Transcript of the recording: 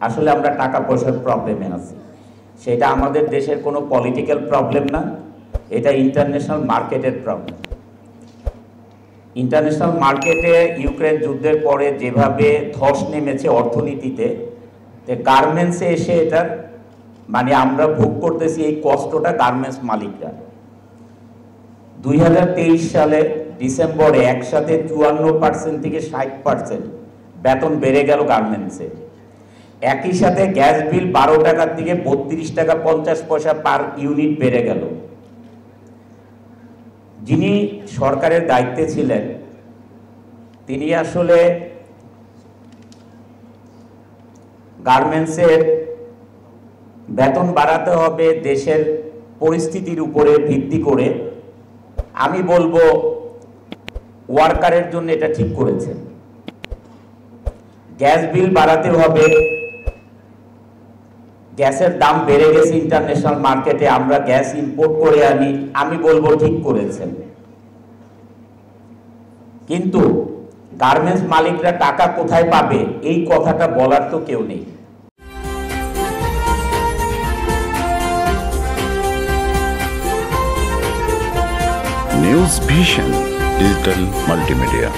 আসলে আমরা টাকা পয়সার প্রবলেমে আছি। সেটা আমাদের দেশের কোনো পলিটিক্যাল প্রবলেম না, এটা ইন্টারন্যাশনাল মার্কেটের প্রবলেম। ইন্টারন্যাশনাল মার্কেটে ইউক্রেন যুদ্ধের পরে যেভাবে ধস নেমেছে অর্থনীতিতে, গার্মেন্টসে এসে এটার মানে আমরা ভোগ করতেছি এই কষ্টটা গার্মেন্টস মালিকরা। 2023 সালে ডিসেম্বরে একসাথে 54% থেকে 60% বেতন বেড়ে গেল গার্মেন্টসে। একই সাথে গ্যাস বিল 12 টাকার থেকে 32 টাকা 50 পয়সা পার ইউনিট বেড়ে গেল। যিনি সরকারের দায়িত্বে ছিলেন তিনি আসলে গার্মেন্টসের বেতন বাড়াতে হবে দেশের পরিস্থিতির উপরে ভিত্তি করে, আমি বলবো ওয়ার্কারের জন্য এটা ঠিক করেছেন। গ্যাস বিল বাড়াতে হবে, গ্যাসের দাম বেড়ে গেছে ইন্টারন্যাশনাল মার্কেটে, আমরা গ্যাস ইম্পোর্ট করে আনি, আমি বলবো ঠিক করেছেন। কিন্তু গার্মেন্টস মালিকরা টাকা কোথায় পাবে এই কথাটা বলার তো কেউ নেই। News vision digital multimedia.